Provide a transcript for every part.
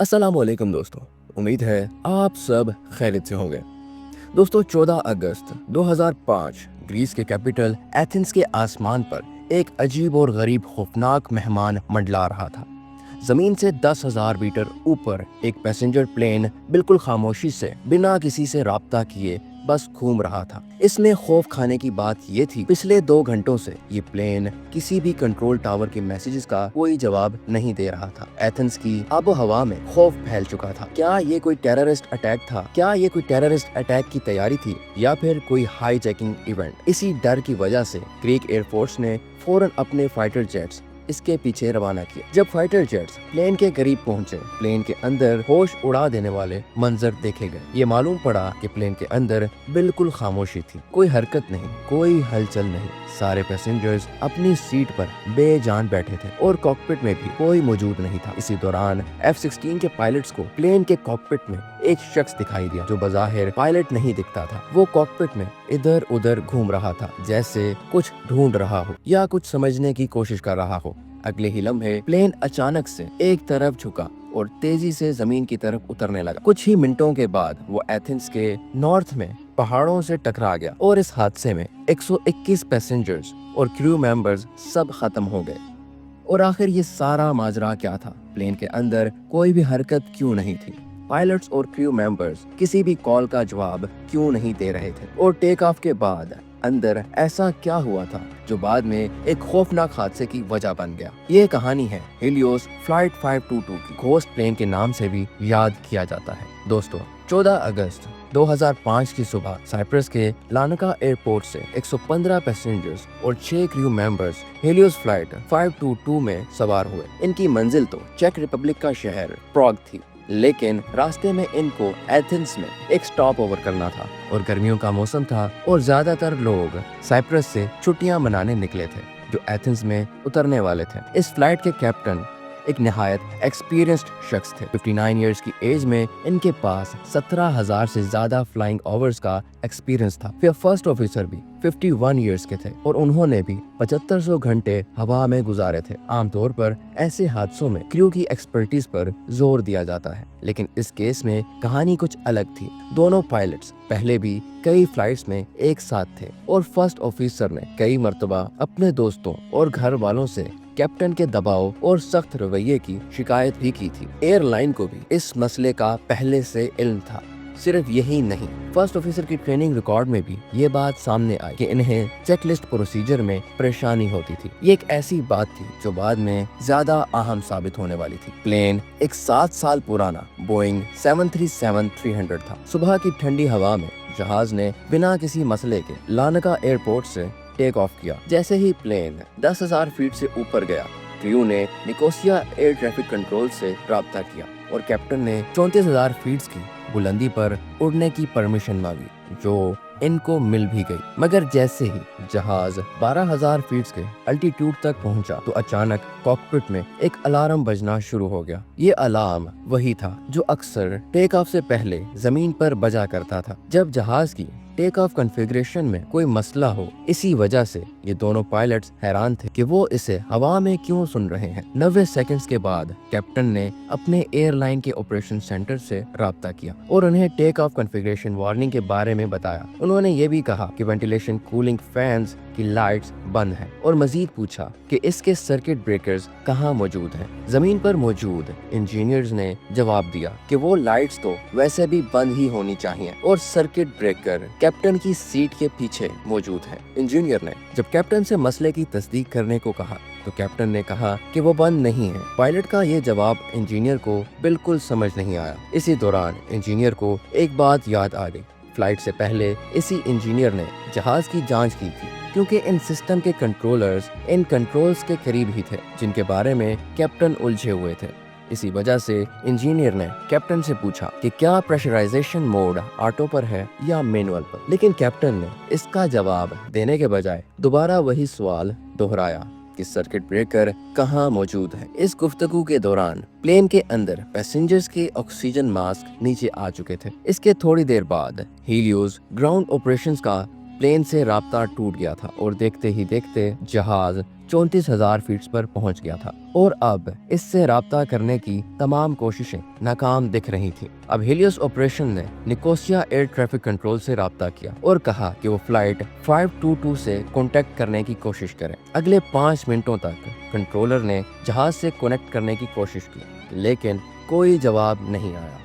अस्सलाम वालेकुम दोस्तों, उम्मीद है आप सब खैरियत से होंगे। दोस्तों 14 अगस्त 2005 ग्रीस के कैपिटल एथेंस के आसमान पर एक अजीब और गरीब खौफनाक मेहमान मंडला रहा था। जमीन से 10,000 मीटर ऊपर एक पैसेंजर प्लेन बिल्कुल खामोशी से बिना किसी से राब्ता किए बस घूम रहा था। इसमें खौफ खाने की बात ये थी, पिछले 2 घंटों से ये प्लेन किसी भी कंट्रोल टावर के मैसेजेस का कोई जवाब नहीं दे रहा था। एथेंस की आबो हवा में खौफ फैल चुका था। क्या ये कोई टेररिस्ट अटैक था? क्या ये कोई टेररिस्ट अटैक की तैयारी थी या फिर कोई हाईजैकिंग इवेंट? इसी डर की वजह से ग्रीक एयरफोर्स ने फौरन अपने फाइटर जेट्स इसके पीछे रवाना किया। जब फाइटर जेट्स प्लेन के करीब पहुंचे, प्लेन के अंदर होश उड़ा देने वाले मंजर देखे गए। ये मालूम पड़ा कि प्लेन के अंदर बिल्कुल खामोशी थी, कोई हरकत नहीं, कोई हलचल नहीं। सारे पैसेंजर्स अपनी सीट पर बेजान बैठे थे और कॉकपिट में भी कोई मौजूद नहीं था। इसी दौरान F-16 के पायलट्स को प्लेन के कॉकपिट में एक शख्स दिखाई दिया जो बज़ाहिर पायलट नहीं दिखता था। वो कॉकपिट में इधर उधर घूम रहा था, जैसे कुछ ढूंढ रहा हो या कुछ समझने की कोशिश कर रहा हो। अगले ही लम्हे प्लेन अचानक से एक तरफ झुका और तेजी से जमीन की तरफ उतरने लगा। कुछ ही मिनटों के बाद वो एथेंस के नॉर्थ में पहाड़ों से टकरा गया और इस हादसे में 121 पैसेंजर्स और क्रू मेंबर्स सब खत्म हो गए। और आखिर ये सारा माजरा क्या था? प्लेन के अंदर कोई भी हरकत क्यों नहीं थी? पायलट्स और क्रू मेंबर्स किसी भी कॉल का जवाब क्यों नहीं दे रहे थे? और टेक ऑफ के बाद अंदर ऐसा क्या हुआ था जो बाद में एक खौफनाक हादसे की वजह बन गया? ये कहानी है हीलियोस फ्लाइट 522 की। घोस्ट प्लेन के नाम से भी याद किया जाता है। दोस्तों 14 अगस्त 2005 की सुबह साइप्रस के लानका एयरपोर्ट से 115 पैसेंजर्स और 6 क्रू मेंबर्स हीलियोस फ्लाइट 522 में सवार हुए। इनकी मंजिल तो चेक रिपब्लिक का शहर प्राग थी, लेकिन रास्ते में इनको एथेंस में एक स्टॉप ओवर करना था और गर्मियों का मौसम था और ज्यादातर लोग साइप्रस से छुट्टियां मनाने निकले थे जो एथेंस में उतरने वाले थे। इस फ्लाइट के कैप्टन एक निहायत एक्सपीरियंस्ड शख्स थे। 59 इयर्स की एज में इनके पास 17,000 से ज्यादा फ्लाइंग आवर्स का एक्सपीरियंस था। फिर फर्स्ट ऑफिसर भी 51 इयर्स के थे और उन्होंने भी 7500 घंटे हवा में गुजारे थे। आमतौर पर ऐसे हादसों में क्रू की एक्सपर्टीज पर जोर दिया जाता है, लेकिन इस केस में कहानी कुछ अलग थी। दोनों पायलट्स पहले भी कई फ्लाइट्स में एक साथ थे और फर्स्ट ऑफिसर ने कई मर्तबा अपने दोस्तों और घर वालों से कैप्टन के दबाव और सख्त रवैये की शिकायत भी की थी। एयरलाइन को भी इस मसले का पहले से इल्म था। सिर्फ यही नहीं, फर्स्ट ऑफिसर की ट्रेनिंग रिकॉर्ड में भी ये बात सामने आई कि इन्हें चेकलिस्ट प्रोसीजर में परेशानी होती थी। ये एक ऐसी बात थी जो बाद में ज्यादा अहम साबित होने वाली थी। प्लेन एक 7 साल पुराना बोइंग 737-300 था। सुबह की ठंडी हवा में जहाज ने बिना किसी मसले के लानका एयरपोर्ट से टेक ऑफ किया। जैसे ही प्लेन 10,000 फीट से ऊपर गया, क्रू ने निकोसिया एयर ट्रैफिक कंट्रोल से राब्ता किया और कैप्टन ने 34,000 फीट की बुलंदी पर उड़ने की परमिशन मांगी, जो इनको मिल भी गई। मगर जैसे ही जहाज 12,000 फीट के अल्टीट्यूड तक पहुंचा तो अचानक कॉकपिट में एक अलार्म बजना शुरू हो गया। ये अलार्म वही था जो अक्सर टेक ऑफ से पहले जमीन पर बजा करता था जब जहाज की टेक ऑफ कॉन्फ़िगरेशन में कोई मसला हो। इसी वजह से ये दोनों पायलट्स हैरान थे कि वो इसे हवा में क्यों सुन रहे हैं। 90 सेकंड्स के बाद कैप्टन ने अपने एयरलाइन के ऑपरेशन सेंटर से राब्ता किया और उन्हें टेक ऑफ कॉन्फ़िगरेशन वार्निंग के बारे में बताया। उन्होंने ये भी कहा कि वेंटिलेशन कूलिंग फैंस की लाइट्स बंद हैं और मजीद पूछा कि इसके सर्किट ब्रेकर्स कहाँ मौजूद हैं। जमीन पर मौजूद इंजीनियर्स ने जवाब दिया कि वो लाइट्स तो वैसे भी बंद ही होनी चाहिए और सर्किट ब्रेकर कैप्टन की सीट के पीछे मौजूद है। इंजीनियर ने जब कैप्टन से मसले की तस्दीक करने को कहा तो कैप्टन ने कहा कि वो बंद नहीं है। पायलट का ये जवाब इंजीनियर को बिल्कुल समझ नहीं आया। इसी दौरान इंजीनियर को एक बात याद आ गई। फ्लाइट से पहले इसी इंजीनियर ने जहाज की जांच की थी, क्योंकि इन सिस्टम के कंट्रोलर्स इन कंट्रोल्स के करीब ही थे जिनके बारे में कैप्टन उलझे हुए थे। इसी वजह से इंजीनियर ने कैप्टन से पूछा कि क्या प्रेशराइजेशन मोड ऑटो पर है या मैनुअल पर, लेकिन कैप्टन ने इसका जवाब देने के बजाय दोबारा वही सवाल दोहराया कि सर्किट ब्रेकर कहाँ मौजूद है। इस गुफ्तगू के दौरान प्लेन के अंदर पैसेंजर्स के ऑक्सीजन मास्क नीचे आ चुके थे। इसके थोड़ी देर बाद हीलियोस ग्राउंड ऑपरेशंस का प्लेन से राब्ता टूट गया था और देखते ही देखते जहाज 34,000 फीट पर पहुंच गया था और अब इससे राब्ता करने की तमाम कोशिशें नाकाम दिख रही थी। अब हेलियोस ऑपरेशन ने निकोसिया एयर ट्रैफिक कंट्रोल से राब्ता किया और कहा कि वो फ्लाइट 522 से कांटेक्ट करने की कोशिश करें। अगले 5 मिनटों तक कंट्रोलर ने जहाज से कनेक्ट करने की कोशिश की, लेकिन कोई जवाब नहीं आया।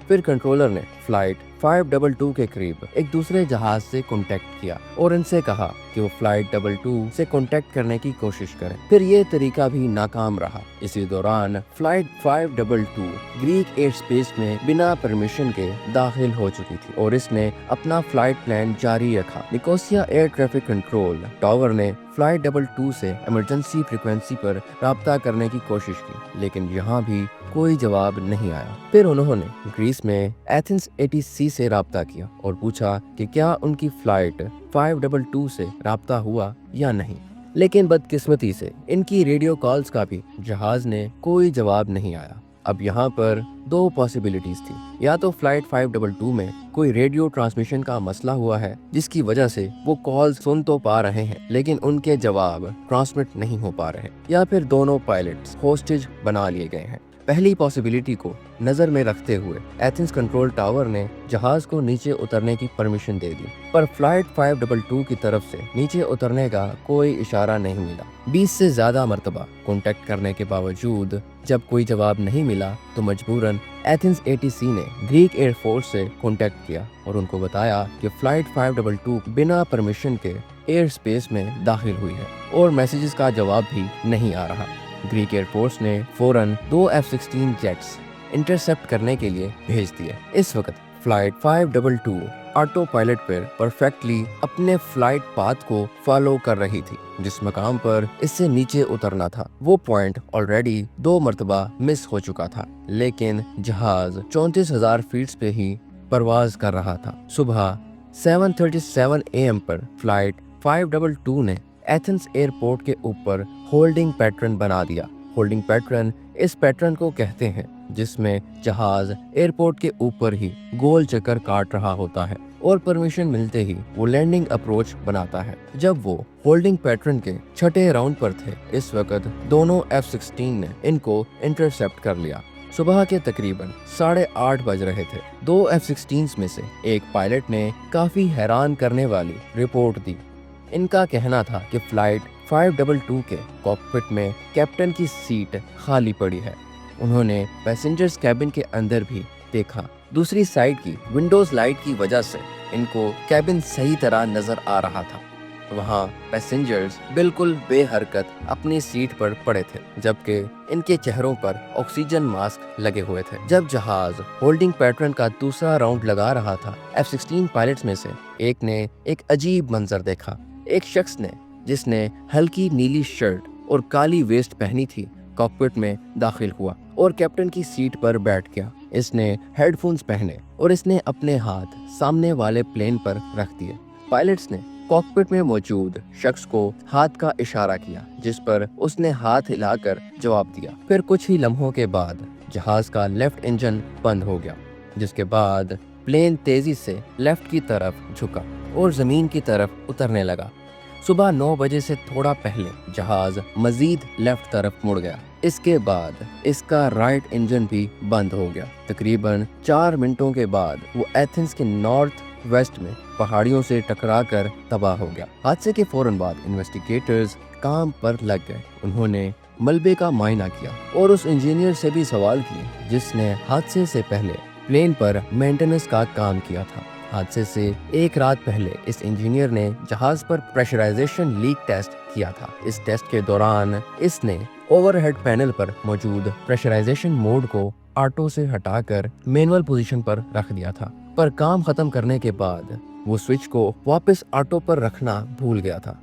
फिर कंट्रोलर ने फ्लाइट 522 के करीब एक दूसरे जहाज से कांटेक्ट किया और इनसे कहा कि वो फ्लाइट 22 से कांटेक्ट करने की कोशिश करें। फिर ये तरीका भी नाकाम रहा। इसी दौरान फ्लाइट 522 ग्रीक एयर स्पेस में बिना परमिशन के दाखिल हो चुकी थी और इसने अपना फ्लाइट प्लान जारी रखा। Nicosia air traffic control tower ने फ्लाइट 22 से इमरजेंसी फ्रीक्वेंसी पर राब्ता करने की कोशिश की, लेकिन यहाँ भी कोई जवाब नहीं आया। फिर उन्होंने ग्रीस में एथेंस एटीसी से राब्ता किया और पूछा कि क्या उनकी फ्लाइट 522 से राब्ता हुआ या नहीं, लेकिन बदकिस्मती से इनकी रेडियो कॉल्स का भी जहाज ने कोई जवाब नहीं आया। अब यहाँ पर 2 पॉसिबिलिटीज थी, या तो फ्लाइट 522 में कोई रेडियो ट्रांसमिशन का मसला हुआ है जिसकी वजह से वो कॉल सुन तो पा रहे हैं लेकिन उनके जवाब ट्रांसमिट नहीं हो पा रहे, या फिर दोनों पायलट्स होस्टेज बना लिए गए हैं। पहली पॉसिबिलिटी को नजर में रखते हुए एथेंस कंट्रोल टावर ने जहाज को नीचे उतरने की परमिशन दे दी, पर फ्लाइट 522 की तरफ से नीचे उतरने का कोई इशारा नहीं मिला। 20 से ज्यादा मरतबा कांटेक्ट करने के बावजूद जब कोई जवाब नहीं मिला तो मजबूरन एथेंस एटीसी ने ग्रीक एयर फोर्स से कांटेक्ट किया और उनको बताया कि फ्लाइट 522 बिना परमिशन के एयर स्पेस में दाखिल हुई है और मैसेजेस का जवाब भी नहीं आ रहा। ग्रीक एयरफोर्स ने फौरन 2 F-16 जेट्स इंटरसेप्ट करने के लिए भेज दिए। इस वक्त फ्लाइट 522 ऑटो पायलट पर परफेक्टली अपने फ्लाइट पाथ को फॉलो कर रही थी। जिस मकाम पर इससे नीचे उतरना था वो पॉइंट ऑलरेडी 2 मरतबा मिस हो चुका था, लेकिन जहाज 34,000 फीट पे ही परवाज कर रहा था। सुबह 7:37 AM पर फ्लाइट 522 ने एथेंस एयरपोर्ट के ऊपर होल्डिंग पैटर्न बना दिया। होल्डिंग पैटर्न इस पैटर्न को कहते हैं जिसमें जहाज एयरपोर्ट के ऊपर ही गोल चक्कर काट रहा होता है और परमिशन मिलते ही वो लैंडिंग अप्रोच बनाता है। जब वो होल्डिंग पैटर्न के 6ठे राउंड पर थे, इस वक्त दोनों F-16 ने इनको इंटरसेप्ट कर लिया। सुबह के तकरीबन 8:30 बज रहे थे। 2 F-16 में से एक पायलट ने काफी हैरान करने वाली रिपोर्ट दी। इनका कहना था कि फ्लाइट 522 के कॉकपिट में कैप्टन की सीट खाली पड़ी है। उन्होंने पैसेंजर्स कैबिन के अंदर भी देखा। दूसरी साइड की विंडोज लाइट की वजह से इनको कैबिन सही तरह नजर आ रहा था। वहाँ पैसेंजर्स बिल्कुल बेहरकत अपनी सीट पर पड़े थे, जबकि इनके चेहरों पर ऑक्सीजन मास्क लगे हुए थे। जब जहाज होल्डिंग पैटर्न का दूसरा राउंड लगा रहा था, F-16 पायलट्स में से एक ने एक अजीब मंजर देखा। एक शख्स ने, जिसने हल्की नीली शर्ट और काली वेस्ट पहनी थी, कॉकपिट में दाखिल हुआ और कैप्टन की सीट पर बैठ गया। इसने हेडफोन्स पहने और इसने अपने हाथ सामने वाले प्लेन पर रख दिए। पायलट्स ने कॉकपिट में मौजूद शख्स को हाथ का इशारा किया, जिस पर उसने हाथ हिलाकर जवाब दिया। फिर कुछ ही लम्हों के बाद जहाज का लेफ्ट इंजन बंद हो गया, जिसके बाद प्लेन तेजी से लेफ्ट की तरफ झुका और जमीन की तरफ उतरने लगा। सुबह 9 बजे से थोड़ा पहले जहाज मजीद लेफ्ट तरफ मुड़ गया। इसके बाद इसका राइट इंजन भी बंद हो गया। तकरीबन 4 मिनटों के बाद वो एथेंस के नॉर्थ वेस्ट में पहाड़ियों से टकराकर तबाह हो गया। हादसे के फौरन बाद इन्वेस्टिगेटर्स काम पर लग गए। उन्होंने मलबे का मायना किया और उस इंजीनियर से भी सवाल किए जिसने हादसे से पहले प्लेन पर मेंटेनेंस का काम किया था। हादसे से एक रात पहले इस इंजीनियर ने जहाज पर प्रेशराइजेशन लीक टेस्ट किया था। इस टेस्ट के दौरान इसने ओवरहेड पैनल पर मौजूद प्रेशराइजेशन मोड को ऑटो से हटाकर मैनुअल पोजीशन पर रख दिया था, पर काम खत्म करने के बाद वो स्विच को वापस ऑटो पर रखना भूल गया था।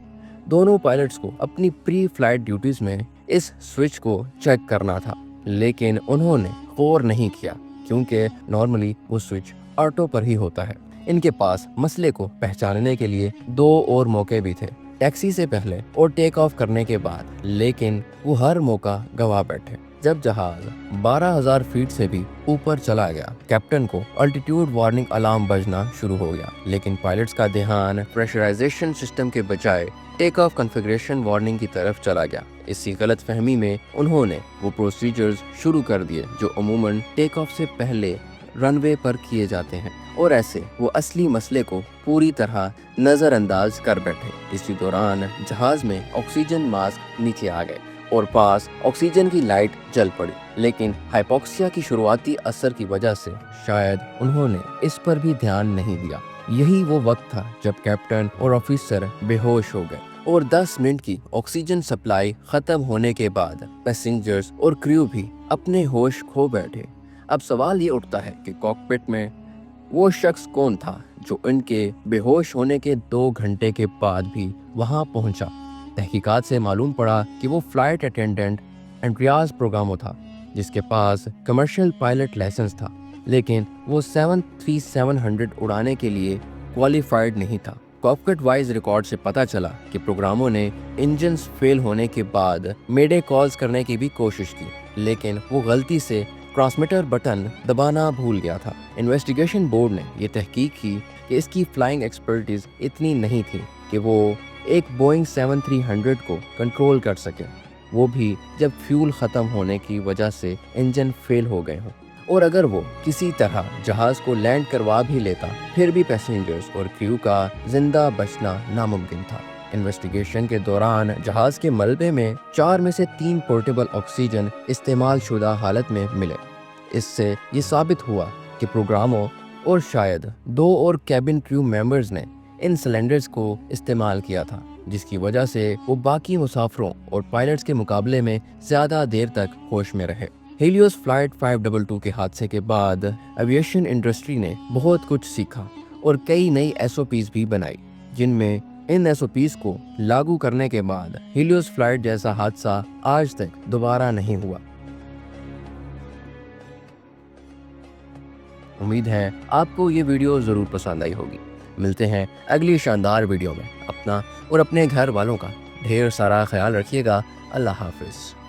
दोनों पायलट्स को अपनी प्री फ्लाइट ड्यूटीज में इस स्विच को चेक करना था, लेकिन उन्होंने गौर नहीं किया क्योंकि नॉर्मली वो स्विच ऑटो पर ही होता है। इनके पास मसले को पहचानने के लिए 2 और मौके भी थे, टैक्सी से पहले और टेक ऑफ करने के बाद, लेकिन वो हर मौका गवा बैठे। जब जहाज 12,000 फीट से भी ऊपर चला गया, कैप्टन को अल्टीट्यूड वार्निंग अलार्म बजना शुरू हो गया, लेकिन पायलट्स का ध्यान प्रेशराइजेशन सिस्टम के बजाय टेक ऑफ कॉन्फ़िगरेशन वार्निंग की तरफ चला गया। इसी गलत फहमी में उन्होंने वो प्रोसीजर्स शुरू कर दिए जो अमूमन टेक ऑफ से पहले रनवे पर किए जाते हैं, और ऐसे वो असली मसले को पूरी तरह नज़रअंदाज कर बैठे। इसी दौरान जहाज में ऑक्सीजन मास्क नीचे आ गए और पास ऑक्सीजन की लाइट जल पड़ी, लेकिन हाइपोक्सिया की शुरुआती असर की वजह से शायद उन्होंने इस पर भी ध्यान नहीं दिया। यही वो वक्त था जब कैप्टन और ऑफिसर बेहोश हो गए और 10 मिनट की ऑक्सीजन सप्लाई खत्म होने के बाद पैसेंजर्स और क्रू भी अपने होश खो बैठे। अब सवाल ये उठता है कि कॉकपिट में वो शख्स कौन था जो इनके बेहोश होने के 2 घंटे के बाद भी वहां पहुंचा। तहकीकात से मालूम पड़ा कि वो फ्लाइट अटेंडेंट एंड्रियास प्रोग्रामो था, जिसके पास कमर्शियल पायलट लाइसेंस था, लेकिन वो 73700 उड़ाने के लिए क्वालिफाइड नहीं था। कॉकपिट वाइज रिकॉर्ड से पता चला कि प्रोग्रामो ने इंजन्स फेल होने के बाद मेडे कॉल्स करने की भी कोशिश की, लेकिन वो गलती से ट्रांसमीटर बटन दबाना भूल गया था। इन्वेस्टिगेशन बोर्ड ने यह तहकीक की कि इसकी फ्लाइंग एक्सपर्टीज इतनी नहीं थी कि वो एक बोइंग 7300 को कंट्रोल कर सके, वो भी जब फ्यूल ख़त्म होने की वजह से इंजन फेल हो गए हों। और अगर वो किसी तरह जहाज़ को लैंड करवा भी लेता, फिर भी पैसेंजर्स और क्रू का जिंदा बचना नामुमकिन था। इन्वेस्टिगेशन के दौरान जहाज़ के मलबे में 4 में से 3 पोर्टेबल ऑक्सीजन इस्तेमाल शुदा हालत में मिले। इससे ये साबित हुआ कि प्रोग्रामो और शायद 2 और कैबिन क्रू मेंबर्स ने इन सिलेंडर्स को इस्तेमाल किया था, जिसकी वजह से वो बाकी मुसाफिरों और पायलट्स के मुकाबले में ज़्यादा देर तक होश में रहे। हीलियोस फ्लाइट 522 के हादसे के बाद एविएशन इंडस्ट्री ने बहुत कुछ सीखा और कई नई SOPs भी बनाई, जिनमें इन SOPs को लागू करने के बाद हीलियोस फ्लाइट जैसा हादसा आज तक दोबारा नहीं हुआ। उम्मीद है आपको ये वीडियो ज़रूर पसंद आई होगी। मिलते हैं अगली शानदार वीडियो में। अपना और अपने घर वालों का ढेर सारा ख्याल रखिएगा। अल्लाह हाफिज़।